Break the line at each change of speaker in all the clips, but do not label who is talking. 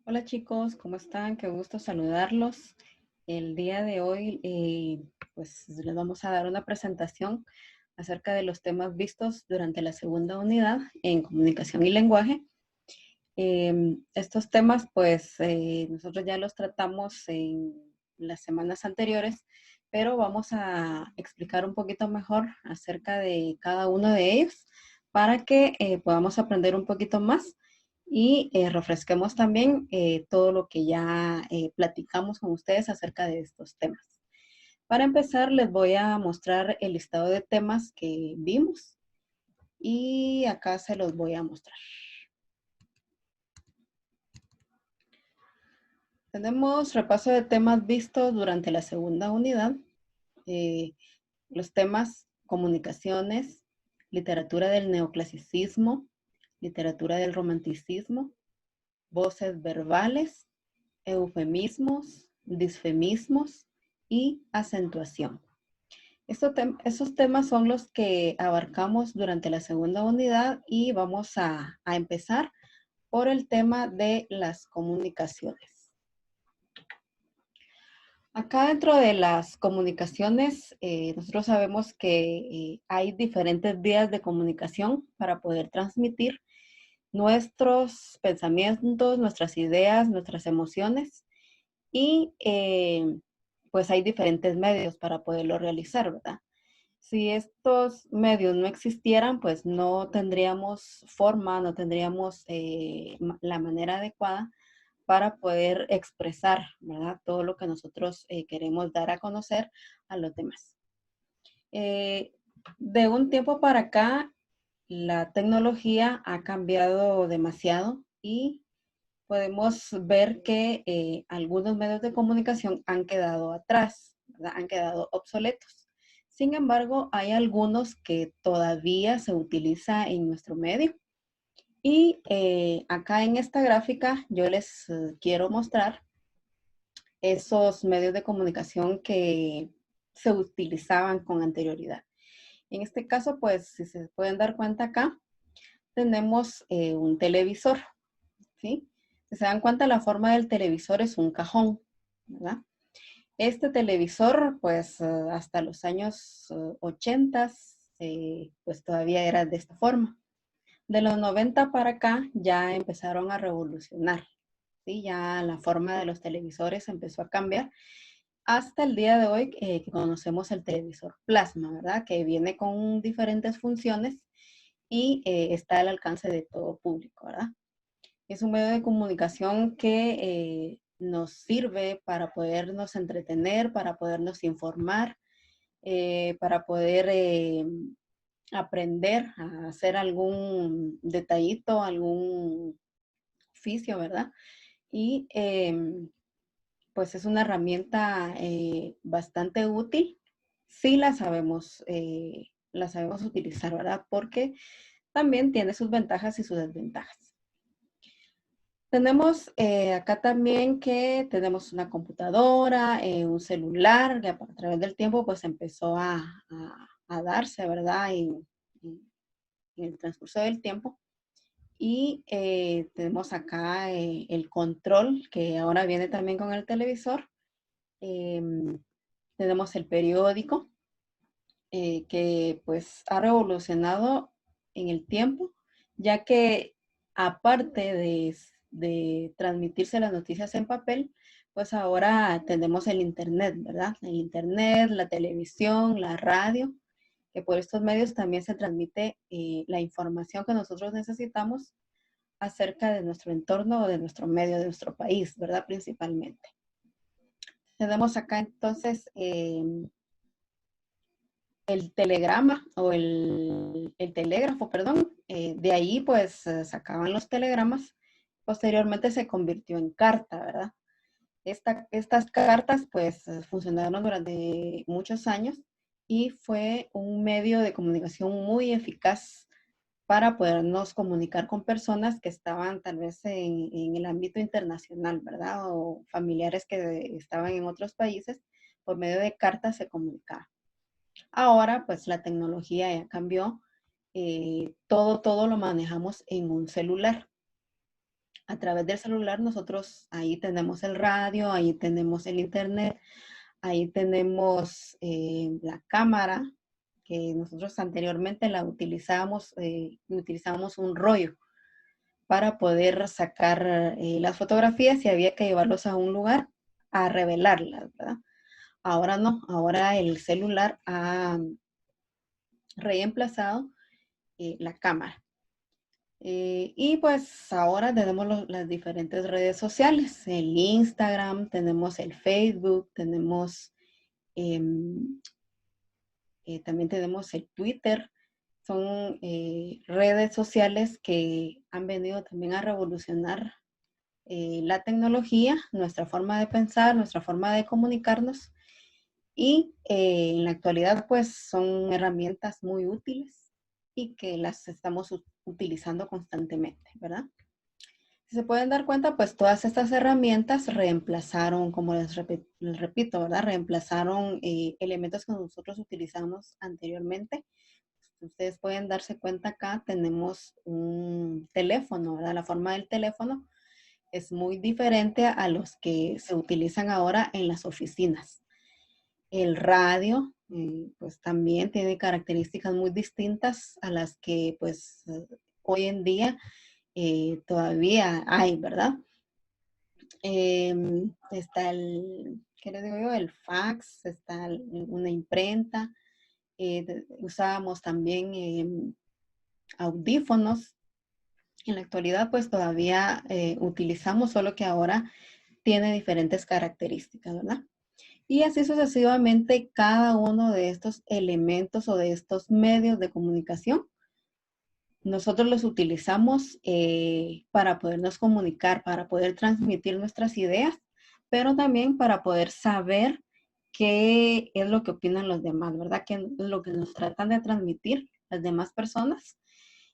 Hola chicos, ¿cómo están? Qué gusto saludarlos. El día de hoy, pues les vamos a dar una presentación acerca de los temas vistos durante la segunda unidad en comunicación y lenguaje. Estos temas, pues nosotros ya los tratamos en las semanas anteriores, pero vamos a explicar un poquito mejor acerca de cada uno de ellos para que podamos aprender un poquito más y refresquemos también todo lo que ya platicamos con ustedes acerca de estos temas. Para empezar, les voy a mostrar el listado de temas que vimos y acá se los voy a mostrar. Tenemos repaso de temas vistos durante la segunda unidad. Eh, los temas comunicaciones, literatura del neoclasicismo, literatura del romanticismo, voces verbales, eufemismos, disfemismos y acentuación. Esos temas son los que abarcamos durante la segunda unidad y vamos a empezar por el tema de las comunicaciones. Acá dentro de las comunicaciones, nosotros sabemos que hay diferentes vías de comunicación para poder transmitir nuestros pensamientos, nuestras ideas, nuestras emociones y pues hay diferentes medios para poderlo realizar, ¿verdad? Si estos medios no existieran, pues no tendríamos forma, no tendríamos la manera adecuada para poder expresar, ¿verdad? Todo lo que nosotros queremos dar a conocer a los demás. Eh, de un tiempo para acá, la tecnología ha cambiado demasiado y podemos ver que algunos medios de comunicación han quedado atrás, ¿verdad? Han quedado obsoletos. Sin embargo, hay algunos que todavía se utiliza en nuestro medio. Y acá en esta gráfica yo les quiero mostrar esos medios de comunicación que se utilizaban con anterioridad. En este caso, pues, si se pueden dar cuenta acá, tenemos un televisor, ¿sí? Si se dan cuenta, la forma del televisor es un cajón, ¿verdad? Este televisor, pues, hasta los años 80, pues todavía era de esta forma. De los 90 para acá ya empezaron a revolucionar, ¿sí? Ya la forma de los televisores empezó a cambiar hasta el día de hoy que conocemos el televisor plasma, ¿verdad? Que viene con diferentes funciones y está al alcance de todo público, ¿verdad? Es un medio de comunicación que nos sirve para podernos entretener, para podernos informar, para poder aprender a hacer algún detallito, algún oficio, ¿verdad? Y pues es una herramienta bastante útil si la sabemos utilizar, ¿verdad? Porque también tiene sus ventajas y sus desventajas. Tenemos acá también que tenemos una computadora, un celular, que a través del tiempo pues empezó a darse, ¿verdad? En el transcurso del tiempo. Y tenemos acá el control que ahora viene también con el televisor. Em, tenemos el periódico que pues ha revolucionado en el tiempo, ya que aparte de transmitirse las noticias en papel, pues ahora tenemos el internet, ¿verdad? El internet, la televisión, la radio, que por estos medios también se transmite la información que nosotros necesitamos acerca de nuestro entorno o de nuestro medio, de nuestro país, ¿verdad? Principalmente. Tenemos acá entonces el telegrama o el telégrafo, perdón. De ahí pues sacaban los telegramas. Posteriormente se convirtió en carta, ¿verdad? Estas cartas pues funcionaron durante muchos años y fue un medio de comunicación muy eficaz para podernos comunicar con personas que estaban tal vez en el ámbito internacional, ¿verdad? O familiares que estaban en otros países, por medio de cartas se comunicaban. Ahora, pues la tecnología ya cambió, todo lo manejamos en un celular. a través del celular nosotros ahí tenemos el radio, ahí tenemos el internet, ahí tenemos la cámara, que nosotros anteriormente la utilizábamos un rollo para poder sacar las fotografías y había que llevarlos a un lugar a revelarlas, ¿verdad? Ahora no, ahora el celular ha reemplazado la cámara. Y pues ahora tenemos las diferentes redes sociales, el Instagram, tenemos el Facebook, tenemos también tenemos el Twitter. Son redes sociales que han venido también a revolucionar la tecnología, nuestra forma de pensar, nuestra forma de comunicarnos. Y en la actualidad, pues son herramientas muy útiles y que las estamos utilizando constantemente, ¿verdad? Si se pueden dar cuenta, pues todas estas herramientas reemplazaron, como les repito, ¿verdad? Reemplazaron elementos que nosotros utilizamos anteriormente. Ustedes pueden darse cuenta acá, tenemos un teléfono, ¿verdad? La forma del teléfono es muy diferente a los que se utilizan ahora en las oficinas. El radio, pues también tiene características muy distintas a las que pues hoy en día todavía hay, ¿verdad? Está ¿qué les digo yo? El fax, está una imprenta, usábamos también audífonos. En la actualidad pues todavía utilizamos, solo que ahora tiene diferentes características, ¿verdad? Y así sucesivamente cada uno de estos elementos o de estos medios de comunicación, nosotros los utilizamos para podernos comunicar, para poder transmitir nuestras ideas, pero también para poder saber qué es lo que opinan los demás, ¿verdad? ¿Qué es lo que nos tratan de transmitir las demás personas?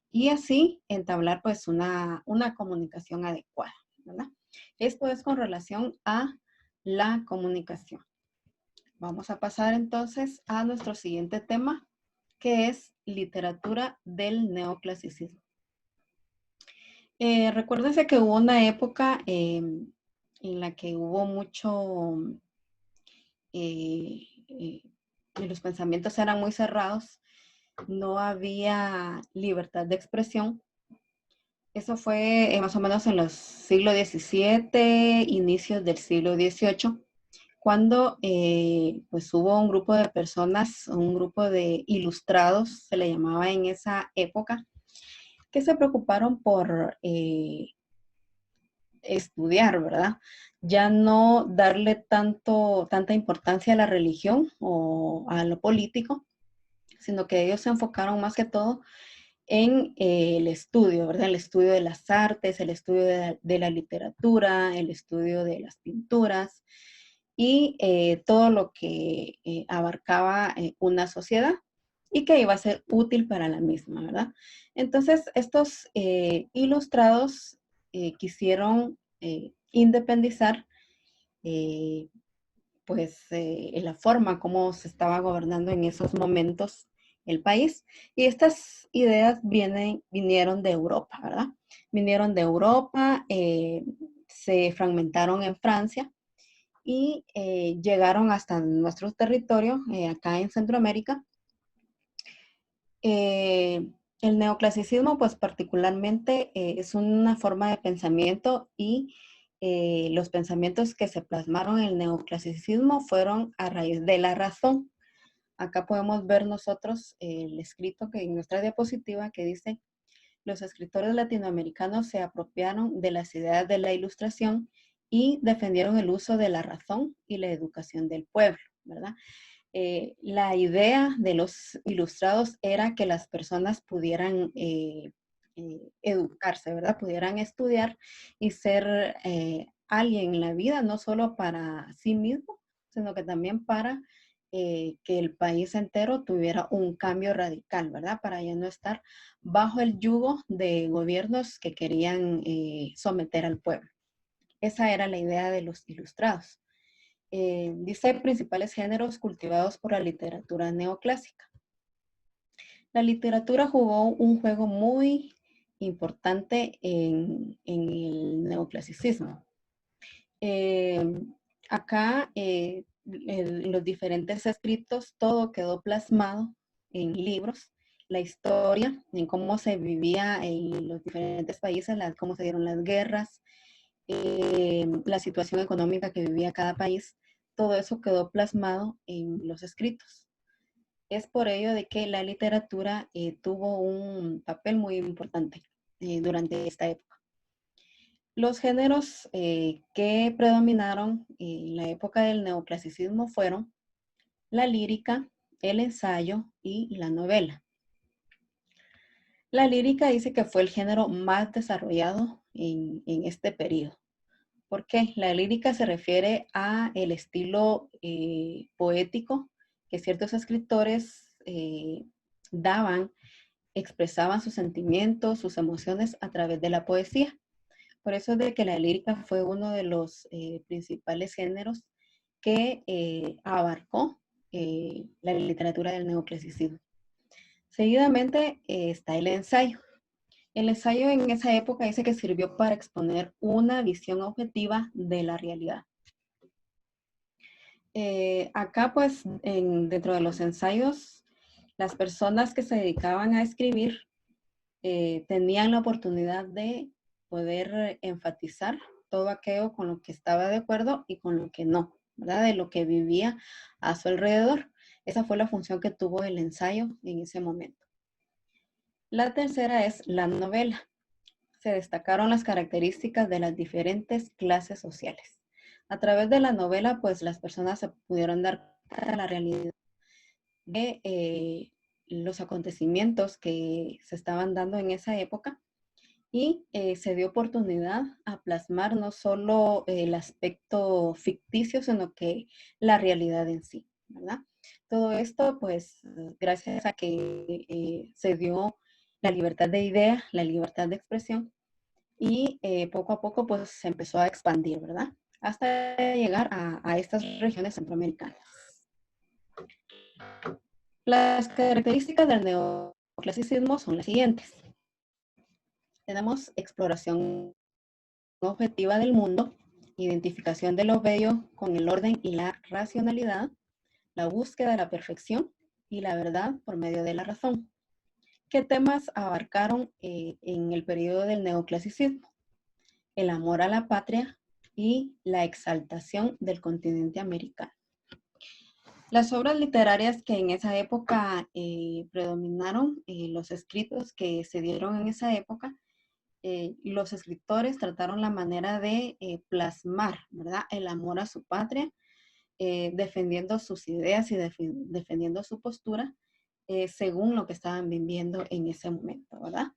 Y así entablar pues una comunicación adecuada, ¿verdad? Esto es con relación a la comunicación. Vamos a pasar entonces a nuestro siguiente tema, que es literatura del neoclasicismo. Recuérdense que hubo una época en la que hubo mucho, y los pensamientos eran muy cerrados, no había libertad de expresión. Eso fue más o menos en los siglos XVII, inicios del siglo XVIII, cuando pues hubo un grupo de personas, un grupo de ilustrados, se le llamaba en esa época, que se preocuparon por estudiar, ¿verdad? Ya no darle tanta importancia a la religión o a lo político, sino que ellos se enfocaron más que todo en el estudio, ¿verdad? El estudio de las artes, el estudio de la literatura, el estudio de las pinturas y todo lo que abarcaba una sociedad y que iba a ser útil para la misma, ¿verdad? Entonces, estos ilustrados quisieron independizar pues la forma como se estaba gobernando en esos momentos el país. Y estas ideas vinieron de Europa, ¿verdad? Vinieron de Europa, se fragmentaron en Francia y llegaron hasta nuestro territorio, acá en Centroamérica. El neoclasicismo, pues particularmente, es una forma de pensamiento y los pensamientos que se plasmaron en el neoclasicismo fueron a raíz de la razón. Acá podemos ver nosotros el escrito que en nuestra diapositiva que dice, los escritores latinoamericanos se apropiaron de las ideas de la ilustración y defendieron el uso de la razón y la educación del pueblo, ¿verdad? La idea de los ilustrados era que las personas pudieran educarse, ¿verdad? Pudieran estudiar y ser alguien en la vida, no solo para sí mismo, sino que también para que el país entero tuviera un cambio radical, ¿verdad? Para ya no estar bajo el yugo de gobiernos que querían someter al pueblo. Esa era la idea de los ilustrados. Dice principales géneros cultivados por la literatura neoclásica. La literatura jugó un juego muy importante en el neoclasicismo. Acá, en los diferentes escritos, todo quedó plasmado en libros, la historia, en cómo se vivía en los diferentes países, cómo se dieron las guerras, la situación económica que vivía cada país, todo eso quedó plasmado en los escritos. Es por ello de que la literatura tuvo un papel muy importante durante esta época. Los géneros que predominaron en la época del neoclasicismo fueron la lírica, el ensayo y la novela. La lírica dice que fue el género más desarrollado en este periodo. ¿Por qué? La lírica se refiere a el estilo poético que ciertos escritores daban, expresaban sus sentimientos, sus emociones a través de la poesía. Por eso es de que la lírica fue uno de los principales géneros que abarcó la literatura del neoclasicismo. Seguidamente está el ensayo. El ensayo en esa época dice que sirvió para exponer una visión objetiva de la realidad. Acá, pues, dentro de los ensayos, las personas que se dedicaban a escribir tenían la oportunidad de poder enfatizar todo aquello con lo que estaba de acuerdo y con lo que no, ¿verdad? De lo que vivía a su alrededor. Esa fue la función que tuvo el ensayo en ese momento. La tercera es la novela. Se destacaron las características de las diferentes clases sociales. A través de la novela, pues las personas se pudieron dar cuenta de la realidad de los acontecimientos que se estaban dando en esa época y se dio oportunidad a plasmar no solo el aspecto ficticio, sino que la realidad en sí, ¿verdad? Todo esto, pues, gracias a que se dio la libertad de idea, la libertad de expresión, y poco a poco, pues, se empezó a expandir, ¿verdad? Hasta llegar a estas regiones centroamericanas. Las características del neoclasicismo son las siguientes. Tenemos exploración objetiva del mundo, identificación de lo bello con el orden y la racionalidad, la búsqueda de la perfección y la verdad por medio de la razón. ¿Qué temas abarcaron en el periodo del neoclasicismo? El amor a la patria y la exaltación del continente americano. Las obras literarias que en esa época predominaron, los escritos que se dieron en esa época, los escritores trataron la manera de plasmar, ¿verdad?, el amor a su patria, defendiendo sus ideas y defendiendo su postura según lo que estaban viviendo en ese momento, ¿verdad?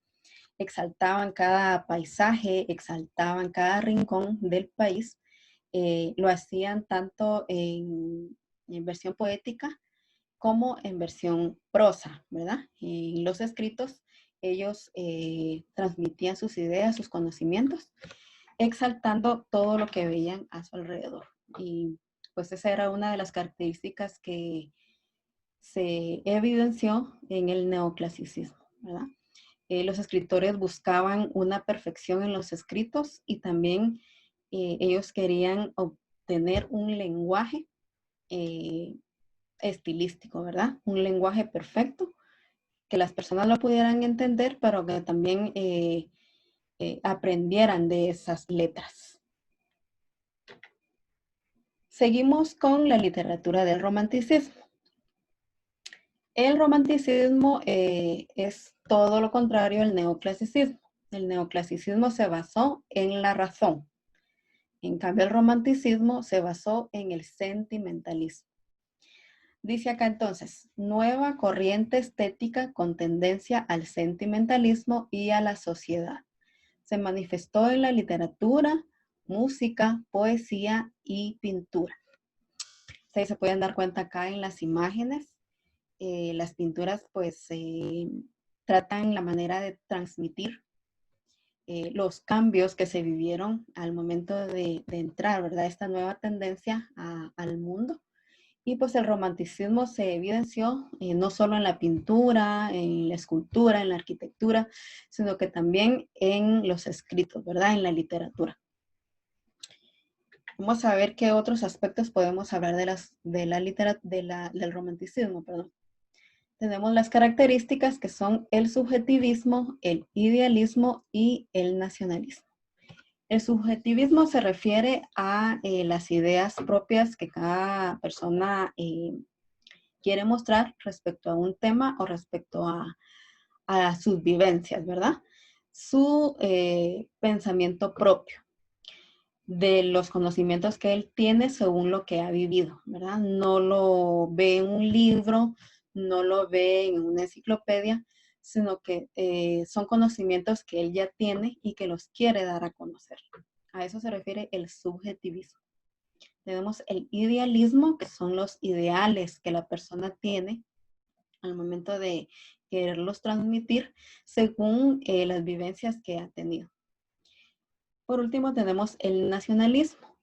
Exaltaban cada paisaje, exaltaban cada rincón del país, lo hacían tanto en versión poética como en versión prosa, ¿verdad? En los escritos ellos transmitían sus ideas, sus conocimientos, exaltando todo lo que veían a su alrededor. Y pues esa era una de las características que se evidenció en el neoclasicismo, ¿verdad? Los escritores buscaban una perfección en los escritos y también ellos querían obtener un lenguaje estilístico, ¿verdad? Un lenguaje perfecto, que las personas lo pudieran entender, pero que también aprendieran de esas letras. Seguimos con la literatura del romanticismo. El romanticismo es todo lo contrario al neoclasicismo. El neoclasicismo se basó en la razón. En cambio, el romanticismo se basó en el sentimentalismo. Dice acá entonces, nueva corriente estética con tendencia al sentimentalismo y a la sociedad. Se manifestó en la literatura, música, poesía y pintura. Ustedes se pueden dar cuenta acá en las imágenes. Las pinturas pues tratan la manera de transmitir los cambios que se vivieron al momento de entrar, ¿verdad? Esta nueva tendencia al mundo. Y pues el romanticismo se evidenció no solo en la pintura, en la escultura, en la arquitectura, sino que también en los escritos, ¿verdad? En la literatura. Vamos a ver qué otros aspectos podemos hablar del romanticismo, perdón. Tenemos las características que son el subjetivismo, el idealismo y el nacionalismo. El subjetivismo se refiere a las ideas propias que cada persona quiere mostrar respecto a un tema o respecto a sus vivencias, ¿verdad? Su pensamiento propio de los conocimientos que él tiene según lo que ha vivido, ¿verdad? No lo ve en un libro, no lo ve en una enciclopedia, sino que son conocimientos que él ya tiene y que los quiere dar a conocer. A eso se refiere el subjetivismo. Tenemos el idealismo, que son los ideales que la persona tiene al momento de quererlos transmitir según las vivencias que ha tenido. Por último, tenemos el nacionalismo.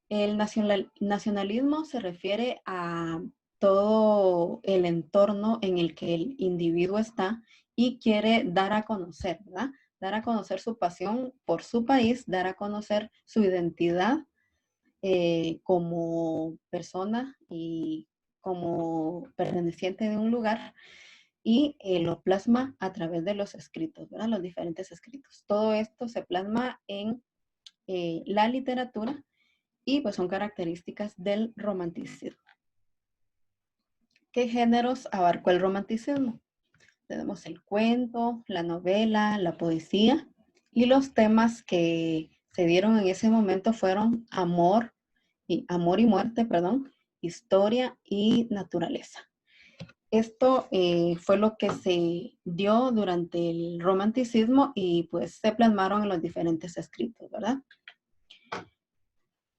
El nacionalismo se refiere a todo el entorno en el que el individuo está y quiere dar a conocer, ¿verdad? Dar a conocer su pasión por su país, dar a conocer su identidad como persona y como perteneciente de un lugar y lo plasma a través de los escritos, ¿verdad? Los diferentes escritos. Todo esto se plasma en la literatura y pues son características del romanticismo. ¿Qué géneros abarcó el romanticismo? Tenemos el cuento, la novela, la poesía y los temas que se dieron en ese momento fueron amor y muerte, perdón, historia y naturaleza. Esto fue lo que se dio durante el romanticismo y pues se plasmaron en los diferentes escritos, ¿verdad?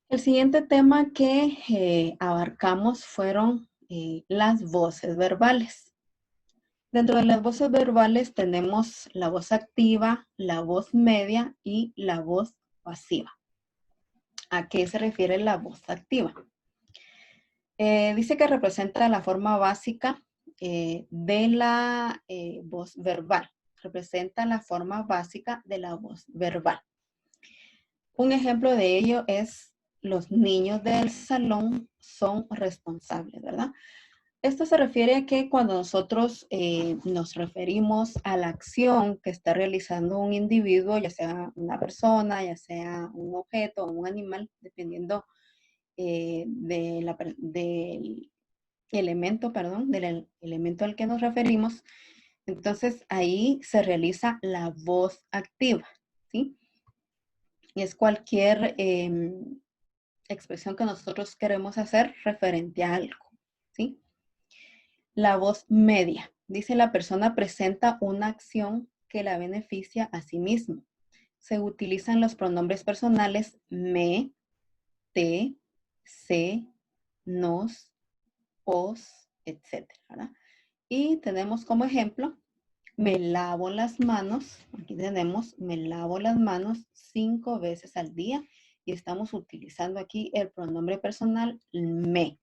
El siguiente tema que abarcamos fueron las voces verbales. Dentro de las voces verbales tenemos la voz activa, la voz media y la voz pasiva. ¿A qué se refiere la voz activa? Dice que representa la forma básica de la voz verbal. Representa la forma básica de la voz verbal. Un ejemplo de ello es los niños del salón son responsables, ¿verdad? Esto se refiere a que cuando nosotros nos referimos a la acción que está realizando un individuo, ya sea una persona, ya sea un objeto o un animal, dependiendo del elemento, perdón, del elemento al que nos referimos, entonces ahí se realiza la voz activa, ¿sí? Y es cualquier expresión que nosotros queremos hacer referente a algo, ¿sí? La voz media. Dice la persona presenta una acción que la beneficia a sí mismo. Se utilizan los pronombres personales me, te, se, nos, os, etcétera, ¿verdad? Y tenemos como ejemplo, me lavo las manos. Aquí tenemos, me lavo las manos 5 veces al día. Y estamos utilizando aquí el pronombre personal me.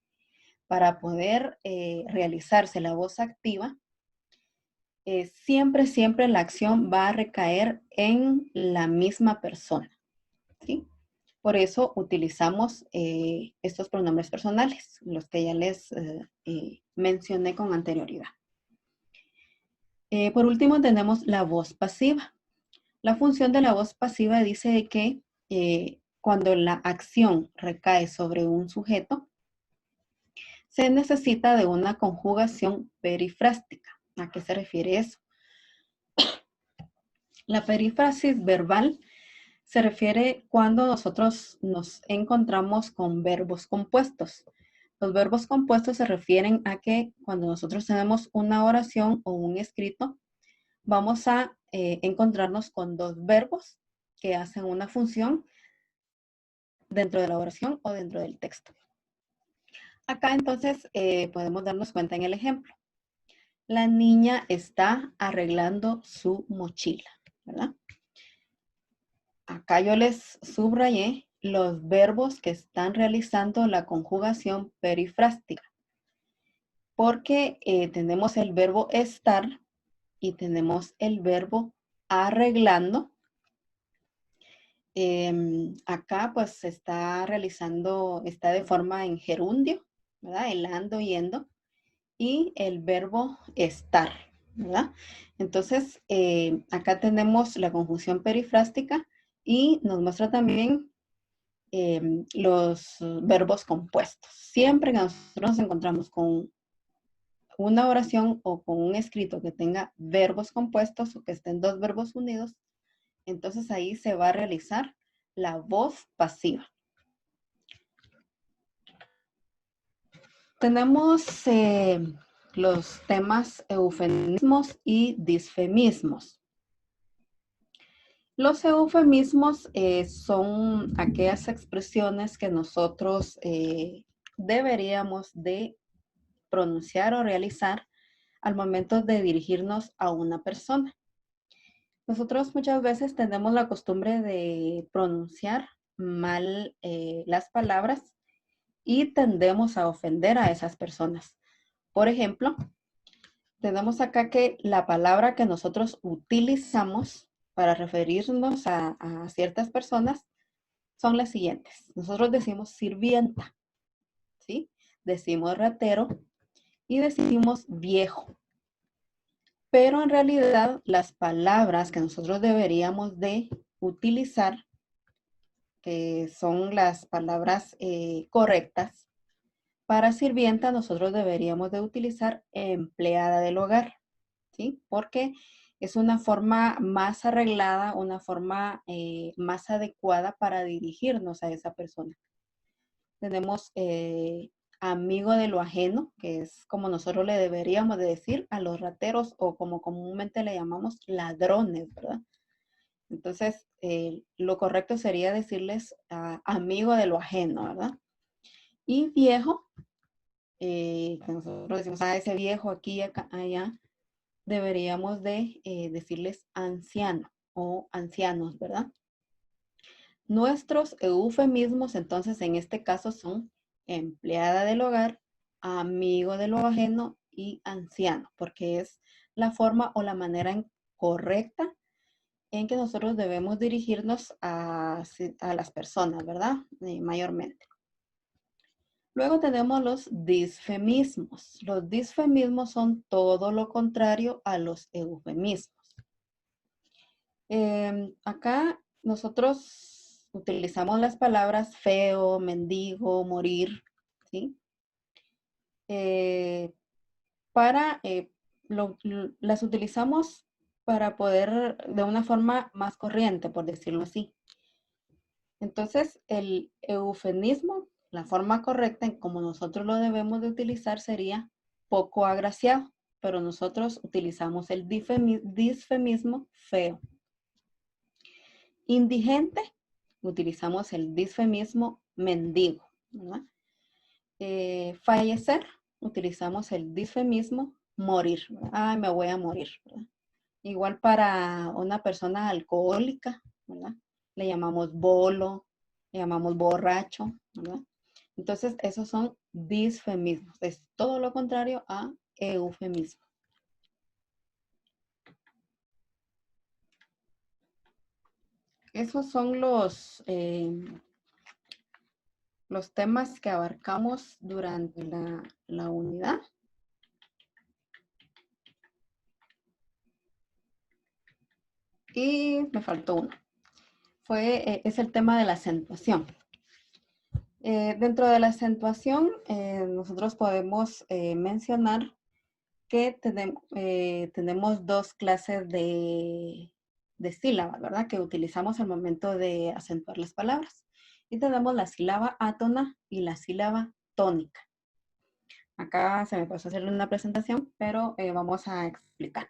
Para poder realizarse la voz activa, siempre la acción va a recaer en la misma persona, ¿sí? Por eso utilizamos estos pronombres personales, los que ya les mencioné con anterioridad. Por último, tenemos la voz pasiva. La función de la voz pasiva dice que cuando la acción recae sobre un sujeto, se necesita de una conjugación perifrástica. ¿A qué se refiere eso? La perífrasis verbal se refiere cuando nosotros nos encontramos con verbos compuestos. Los verbos compuestos se refieren a que cuando nosotros tenemos una oración o un escrito, vamos a encontrarnos con dos verbos que hacen una función dentro de la oración o dentro del texto. Acá entonces podemos darnos cuenta en el ejemplo. La niña está arreglando su mochila, ¿verdad? Acá yo les subrayé los verbos que están realizando la conjugación perifrástica, porque tenemos el verbo estar y tenemos el verbo arreglando, Acá pues se está realizando, está de forma en gerundio, ¿verdad? El ando, yendo, y el verbo estar, ¿verdad? Entonces, acá tenemos la conjunción perifrástica y nos muestra también los verbos compuestos. Siempre que nosotros nos encontramos con una oración o con un escrito que tenga verbos compuestos o que estén dos verbos unidos, entonces ahí se va a realizar la voz pasiva. Tenemos los temas eufemismos y disfemismos. Los eufemismos son aquellas expresiones que nosotros deberíamos de pronunciar o realizar al momento de dirigirnos a una persona. Nosotros muchas veces tenemos la costumbre de pronunciar mal las palabras y tendemos a ofender a esas personas. Por ejemplo, tenemos acá que la palabra que nosotros utilizamos para referirnos a ciertas personas son las siguientes. Nosotros decimos sirvienta, ¿sí? Decimos ratero y decimos viejo. Pero en realidad las palabras que nosotros deberíamos de utilizar, que son las palabras correctas, para sirvienta nosotros deberíamos de utilizar empleada del hogar, ¿sí? Porque es una forma más arreglada, una forma más adecuada para dirigirnos a esa persona. Tenemos amigo de lo ajeno, que es como nosotros le deberíamos de decir a los rateros o como comúnmente le llamamos ladrones, ¿verdad? Entonces, lo correcto sería decirles amigo de lo ajeno, ¿verdad? Y viejo, que nosotros decimos, ese viejo aquí, acá, allá, deberíamos de decirles anciano o ancianos, ¿verdad? Nuestros eufemismos, entonces, en este caso son empleada del hogar, amigo de lo ajeno y anciano, porque es la forma o la manera correcta en que nosotros debemos dirigirnos a las personas, ¿verdad? Mayormente. Luego tenemos los disfemismos. Los disfemismos son todo lo contrario a los eufemismos. Acá nosotros utilizamos las palabras feo, mendigo, morir, ¿sí? Las utilizamos para poder, de una forma más corriente, por decirlo así. Entonces, el eufemismo, la forma correcta en como nosotros lo debemos de utilizar sería poco agraciado, pero nosotros utilizamos el disfemismo feo. Indigente, utilizamos el disfemismo mendigo, ¿verdad? Fallecer, utilizamos el disfemismo morir, ¿verdad? Ay, me voy a morir, ¿verdad? Igual para una persona alcohólica, ¿verdad? Le llamamos bolo, le llamamos borracho, ¿verdad? Entonces, esos son disfemismos. Es todo lo contrario a eufemismo. Esos son los temas que abarcamos durante la unidad. Y me faltó uno. Es el tema de la acentuación. Dentro de la acentuación, nosotros podemos mencionar que tenemos dos clases de sílabas, ¿verdad? Que utilizamos al momento de acentuar las palabras. Y tenemos la sílaba átona y la sílaba tónica. Acá se me pasó hacer una presentación, pero vamos a explicar.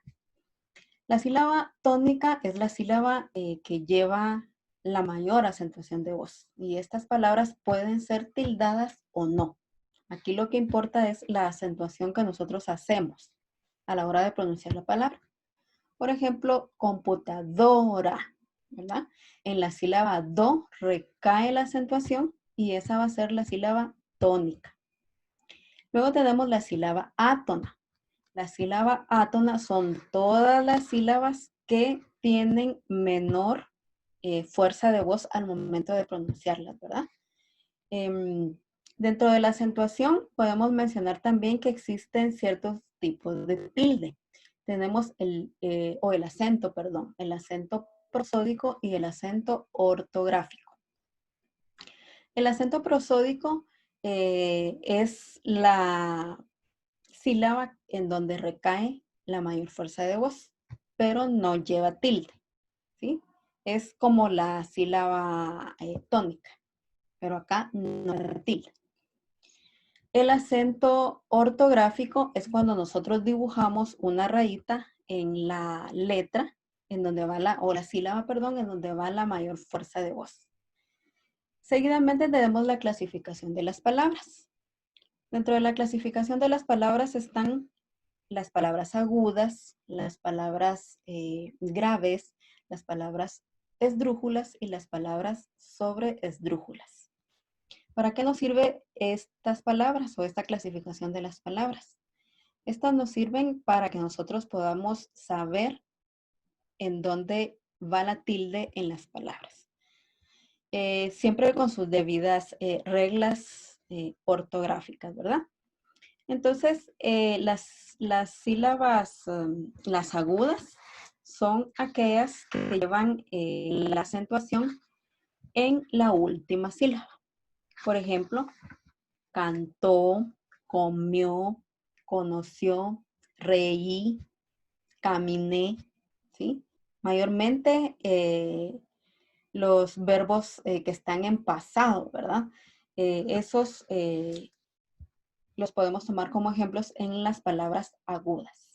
La sílaba tónica es la sílaba que lleva la mayor acentuación de voz. Y estas palabras pueden ser tildadas o no. Aquí lo que importa es la acentuación que nosotros hacemos a la hora de pronunciar la palabra. Por ejemplo, computadora, ¿verdad? En la sílaba do recae la acentuación y esa va a ser la sílaba tónica. Luego tenemos la sílaba átona. La sílaba átona son todas las sílabas que tienen menor fuerza de voz al momento de pronunciarlas, ¿verdad? Dentro de la acentuación podemos mencionar también que existen ciertos tipos de tilde. Tenemos el acento, perdón, el acento prosódico y el acento ortográfico. El acento prosódico es la sílaba en donde recae la mayor fuerza de voz, pero no lleva tilde, ¿sí? Es como la sílaba tónica, pero acá no hay tilde. El acento ortográfico es cuando nosotros dibujamos una rayita en la letra, en donde va la sílaba, perdón, en donde va la mayor fuerza de voz. Seguidamente tenemos la clasificación de las palabras. Dentro de la clasificación de las palabras están las palabras agudas, las palabras graves, las palabras esdrújulas y las palabras sobreesdrújulas. ¿Para qué nos sirve estas palabras o esta clasificación de las palabras? Estas nos sirven para que nosotros podamos saber en dónde va la tilde en las palabras. Siempre con sus debidas reglas ortográficas, ¿verdad? Entonces, las sílabas, las agudas, son aquellas que llevan la acentuación en la última sílaba. Por ejemplo, cantó, comió, conoció, reí, caminé, ¿sí? Mayormente los verbos que están en pasado, ¿verdad? Esos los podemos tomar como ejemplos en las palabras agudas.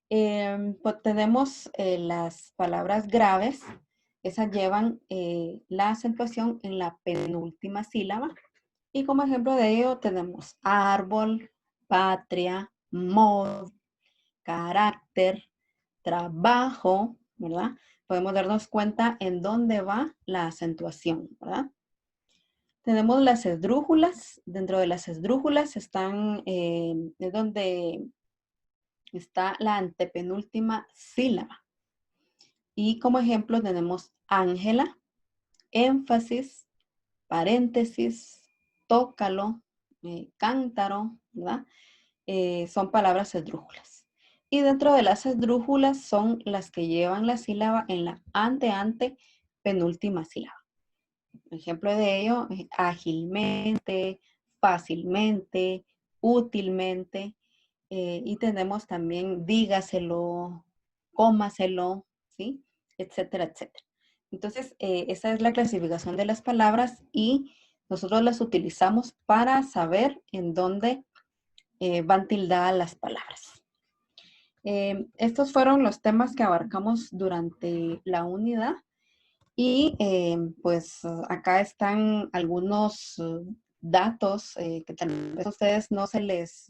Pues tenemos las palabras graves, esas llevan la acentuación en la penúltima sílaba. Y como ejemplo de ello tenemos árbol, patria, mod, carácter, trabajo, ¿verdad? Podemos darnos cuenta en dónde va la acentuación, ¿verdad? Tenemos las esdrújulas. Dentro de las esdrújulas están, es donde está la antepenúltima sílaba. Y como ejemplo tenemos Ángela, énfasis, paréntesis, tócalo, cántaro, ¿verdad? Son palabras esdrújulas. Y dentro de las esdrújulas son las que llevan la sílaba en la ante penúltima sílaba. Ejemplo de ello, ágilmente, fácilmente, útilmente. Y tenemos también dígaselo, cómaselo, ¿sí? Etcétera, etcétera. Entonces, esa es la clasificación de las palabras y nosotros las utilizamos para saber en dónde van tildadas las palabras. Estos fueron los temas que abarcamos durante la unidad y pues acá están algunos datos que tal vez a ustedes no se les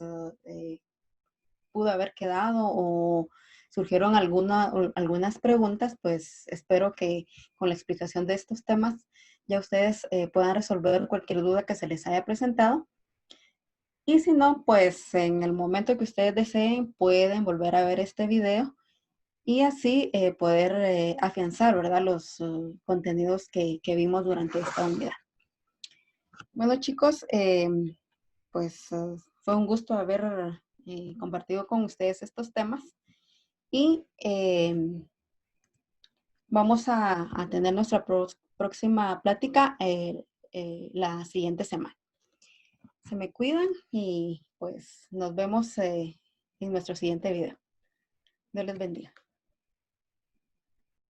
pudo haber quedado o surgieron algunas preguntas, pues espero que con la explicación de estos temas ya ustedes puedan resolver cualquier duda que se les haya presentado. Y si no, pues en el momento que ustedes deseen, pueden volver a ver este video y así poder afianzar, ¿verdad? Los contenidos que vimos durante esta unidad. Bueno, chicos, pues fue un gusto haber compartido con ustedes estos temas y vamos a tener nuestra próxima plática la siguiente semana. Se me cuidan y pues nos vemos en nuestro siguiente video. Dios les bendiga.